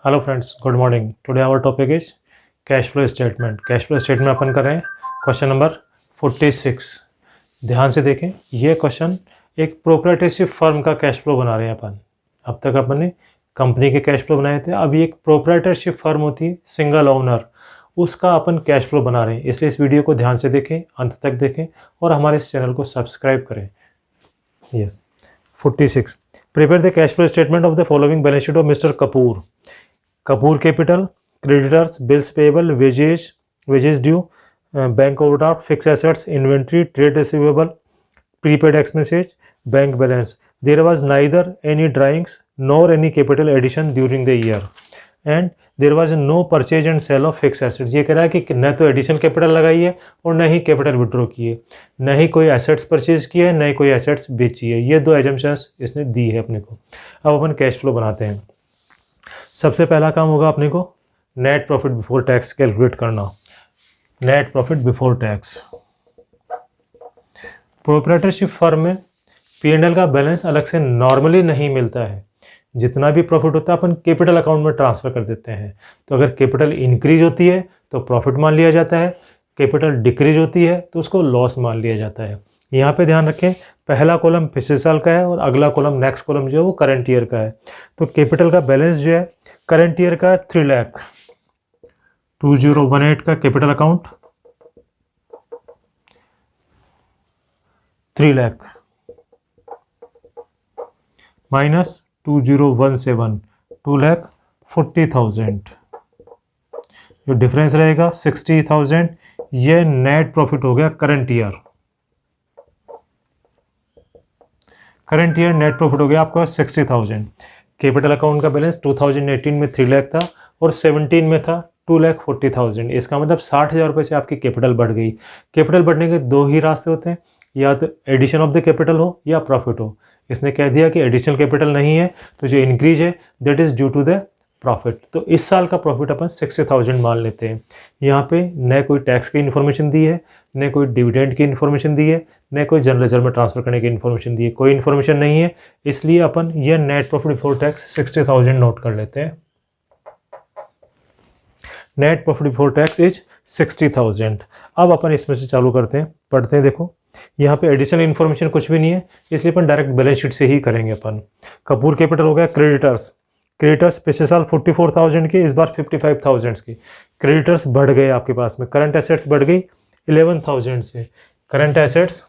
Hello friends, good morning. Today our topic is cash flow statement. Cash flow statement अपन कर रहे हैं question number 46। ध्यान से देखें, ये क्वेश्चन एक प्रोप्राइटरशिप फर्म का कैश फ्लो बना रहे हैं अपन। अब तक अपन ने कंपनी के कैश फ्लो बनाए थे, अभी एक प्रोप्राइटरशिप फर्म होती है सिंगल ओनर, उसका अपन कैश फ्लो बना रहे हैं। इसलिए इस वीडियो को ध्यान से देखें, अंत तक देखें और हमारे इस चैनल को सब्सक्राइब करें। Yes 46। Prepare the cash flow statement of the following balance sheet of mister Kapoor. Kapoor capital, creditors, bills payable, wages due, bank overdraft, fixed assets, inventory, trade receivable, prepaid expenses, bank balance. There was neither any drawings nor any capital addition during the year, and there was no purchase and sale of fixed assets. ये कह रहा है कि न तो additional capital लगाई है और न ही कैपिटल विड्रॉ की है, न ही कोई एसेट्स परचेज किया है, न ही कोई एसेट्स बेची है। ये दो एजम्पशंस इसने दी है अपने को। अब अपन कैश फ्लो बनाते हैं। सबसे पहला काम होगा अपने को net profit before tax calculate करना। Net profit before tax. Proprietorship firm में P&L का बैलेंस अलग से नॉर्मली नहीं मिलता है। जितना भी प्रॉफिट होता है अपन कैपिटल अकाउंट में ट्रांसफर कर देते हैं। तो अगर कैपिटल इंक्रीज होती है तो प्रॉफिट मान लिया जाता है, कैपिटल डिक्रीज होती है तो उसको लॉस मान लिया जाता है। यहाँ पे ध्यान रखें, पहला कॉलम पिछले साल का है और अगला कॉलम नेक्स्ट कॉलम जो है वो करंट ईयर का है। तो कैपिटल का बैलेंस जो है करंट ईयर का 3 लाख 2018 का कैपिटल अकाउंट 3 लाख माइनस 2017 2,40,000, जो डिफरेंस रहेगा 60,000। ये नेट प्रॉफिट हो गया current year. Current year net profit हो गया आपका 60,000। कैपिटल अकाउंट का बैलेंस 2018 में 3 लाख था और 17 में था 2,40,000। इसका मतलब 60,000 रुपये से आपकी कैपिटल बढ़ गई। कैपिटल बढ़ने के दो ही रास्ते होते हैं, या तो एडिशन ऑफ द कैपिटल हो या प्रॉफिट हो। इसने कह दिया कि एडिशनल कैपिटल नहीं है, तो जो इंक्रीज है that is due to the profit. तो इस साल का प्रॉफिट अपन 60,000 मान लेते हैं। यहाँ पे न कोई टैक्स की इन्फॉर्मेशन दी है, न कोई डिविडेंड की इन्फॉर्मेशन दी है, न कोई जनरल रिजर्व में ट्रांसफर करने की इन्फॉर्मेशन दी है। कोई इन्फॉर्मेशन नहीं है, इसलिए अपन ये net profit before tax 60,000 note कर लेते हैं। Net profit before tax is 60,000। अब अपन इसमें से चालू करते हैं, पढ़ते हैं। देखो यहाँ पे एडिशनल इन्फॉर्मेशन कुछ भी नहीं है, इसलिए अपन डायरेक्ट बैलेंस शीट से ही करेंगे अपन। कपूर कैपिटल हो गया क्रेडिटर्स। क्रेडिटर्स पिछले साल 44,000 के, इस बार 55,000 के। क्रेडिटर्स बढ़ गए आपके पास में। करंट एसेट्स बढ़ गई 11,000 से। करंट एसेट्स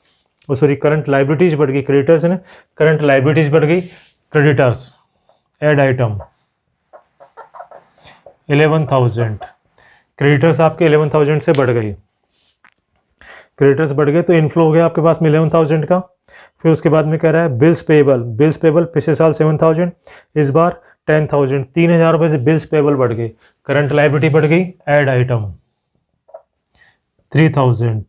करंट लाइबिलिटीज बढ़ गई, क्रेडिटर्स है ना, करंट लाइबिलिटीज बढ़ गई। Creditors add item 11,000। क्रेडिटर्स आपके 11,000 से बढ़ गई। क्रेडिटर्स बढ़ गए तो इनफ्लो हो गया आपके पास में 11,000 का। फिर उसके बाद में कह रहा है बिल्स पेबल। बिल्स पेबल पिछले साल 7,000, इस बार 10,000। 3,000 रुपये से बिल्स पेबल बढ़ गए। करंट लाइबिलिटी बढ़ गई, एड आइटम 3,000।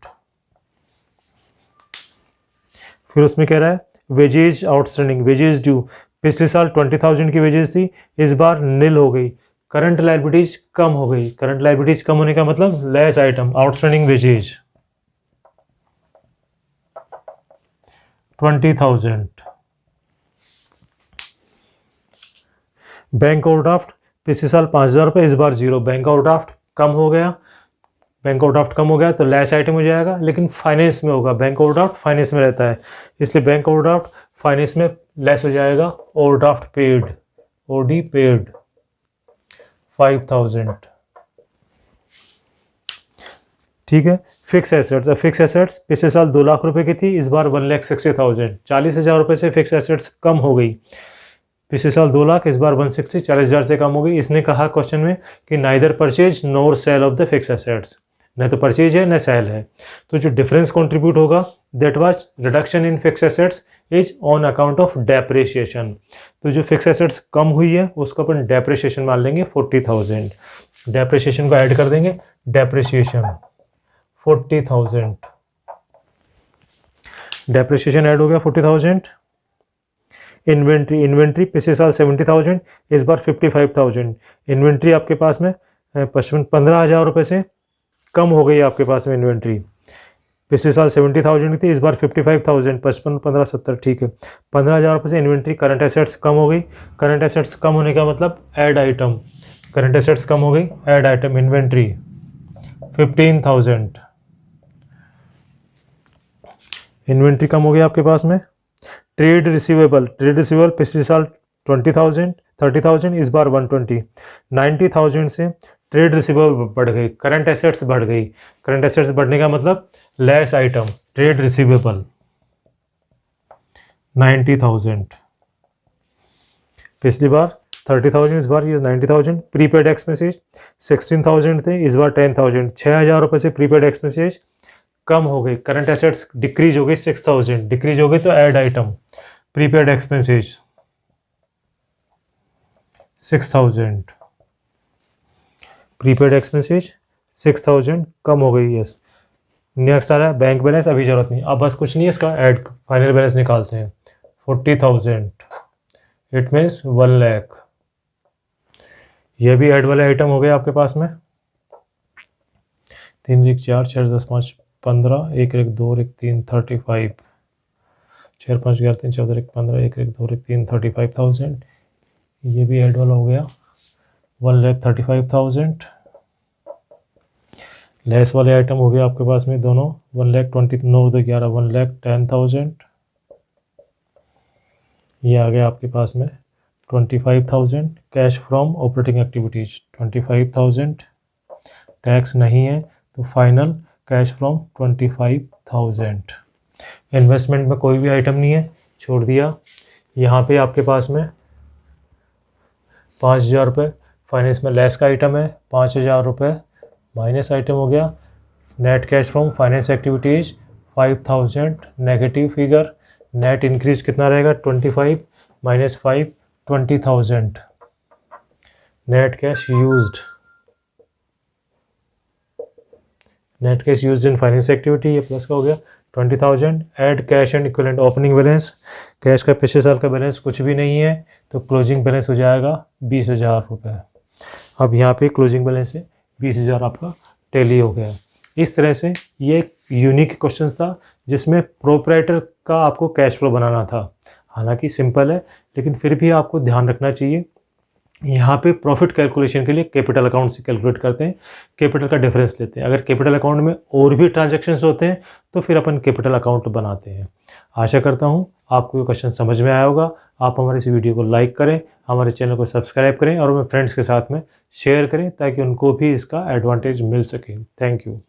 फिर उसमें कह रहा है वेजेज आउटस्टैंडिंग, वेजेज ड्यू। पिछले साल 20,000 की वेजेज थी, इस बार नील हो गई। करंट लाइबिलिटीज कम हो गई। करंट लाइबिलिटीज कम होने का मतलब less item, outstanding wages 20,000। Bank overdraft पिछले साल 5,000 रुपये, इस बार 0। बैंक ओवरड्राफ्ट कम हो गया। बैंक ओवरड्राफ्ट कम हो गया तो लेस आइटम हो जाएगा, लेकिन फाइनेंस में होगा। बैंक ओवरड्राफ्ट फाइनेंस में रहता है, इसलिए बैंक ओवरड्राफ्ट फाइनेंस में लेस हो जाएगा। Overdraft paid, OD paid 5,000। ठीक है। Fix assets. अब फिक्स एसेट्स पिछले साल 2 लाख रुपए की थी, इस बार 1,60,000। 40,000 रुपये से फिक्स एसेट्स कम हो गई। पिछले साल 2 लाख, इस बार 160, 40,000 से कम हो गई। इसने कहा क्वेश्चन में कि neither purchase nor sale of the fix assets, न तो परचेज है न सेल है। तो जो डिफरेंस कंट्रीब्यूट होगा that was reduction in fix assets is on account of depreciation. तो जो फिक्स एसेट्स कम हुई है उसको अपन डेप्रिसिएशन मान लेंगे 40,000। डेप्रिसिएशन को ऐड कर देंगे, डेप्रिसिएशन 40,000। डेप्रिसिएशन ऐड हो गया 40,000। इन्वेंट्री पिछले साल 70,000, इस बार 55,000। इन्वेंट्री आपके पास में 15,000 रुपये से कम हो गई आपके पास में इन्वेंट्री। पिछले साल 70,000 थी, इस बार 55,000। 55, 15, 70, ठीक है। 15,000 रुपये से इन्वेंट्री करंट एसेट्स कम हो गई। करंट एसेट्स कम होने का मतलब ऐड आइटम करंट एसेट्स कम हो गई, ऐड आइटम इन्वेंट्री 15,000, इन्वेंट्री कम हो गई आपके पास में। ट्रेड रिसीवेबल पिछले साल 20,000 30,000, इस बार 120, 90,000 से ट्रेड रिसीवेबल बढ़ गई, करंट एसेट्स बढ़ गई। करंट एसेट्स बढ़ने का मतलब लेस आइटम, ट्रेड रिसीवेबल 90,000, पिछली बार 30,000, इस बार ये 90,000। प्रीपेड एक्सपेंसेस 16,000 थे, इस बार 10,000, 6,000 रुपये से प्रीपेड एक्सपेंसेस कम हो गई। करंट एसेट्स डिक्रीज हो गई, 6,000 डिक्रीज हो गई, तो add item prepaid expenses 6,000, prepaid expenses 6,000 कम हो गई। यस, नेक्स्ट आ रहा है बैंक बैलेंस, अभी जरूरत नहीं, अब बस कुछ नहीं है इसका, ऐड फाइनल बैलेंस निकालते हैं। 40,000, इट मीन्स 1 लाख, ये भी ऐड वाले आइटम हो गए आपके पास में। 3 1 4 4 10 5 15, 1 1 2 1 3 35, 4 5 11 3 14 1 15, 1 1 2 1 3 35,000, ये भी ऐड वाला हो गया। 1,35,000, लेस वाले आइटम हो गया आपके पास में दोनों। 1,29 तो 11, 1,10,000, ये आ गया आपके पास में 25,000। Cash from operating activities 25,000, tax नहीं है तो फाइनल कैश फ्रॉम 25,000। इन्वेस्टमेंट में कोई भी आइटम नहीं है, छोड़ दिया। यहाँ पे आपके पास में 5,000 रुपये फाइनेंस में लेस का आइटम है, 5,000 रुपये माइनस आइटम हो गया। Net cash from finance activities 5,000 negative figure. Net increase कितना रहेगा, 25 minus 5 20,000। Net cash used, net cash used in finance activity, ये प्लस का हो गया 20,000। Add cash and equivalent opening balance, cash का पिछले साल का बैलेंस कुछ भी नहीं है तो क्लोजिंग बैलेंस हो जाएगा 20,000 रुपये। अब यहाँ पे क्लोजिंग बैलेंस से 20,000 आपका टैली हो गया। इस तरह से ये एक यूनिक क्वेश्चन था जिसमें प्रोप्राइटर का आपको कैश फ्लो बनाना था। हालांकि सिंपल है लेकिन फिर भी आपको ध्यान रखना चाहिए, यहाँ पे प्रॉफिट कैलकुलेशन के लिए कैपिटल अकाउंट से कैलकुलेट करते हैं, कैपिटल का डिफरेंस लेते हैं। अगर कैपिटल अकाउंट में और भी ट्रांजैक्शंस होते हैं तो फिर अपन कैपिटल अकाउंट बनाते हैं। आशा करता हूँ आपको ये क्वेश्चन समझ में आया होगा। आप हमारे इस वीडियो को लाइक करें, हमारे चैनल को सब्सक्राइब करें और अपने फ्रेंड्स के साथ में शेयर करें ताकि उनको भी इसका एडवांटेज मिल सके। Thank you.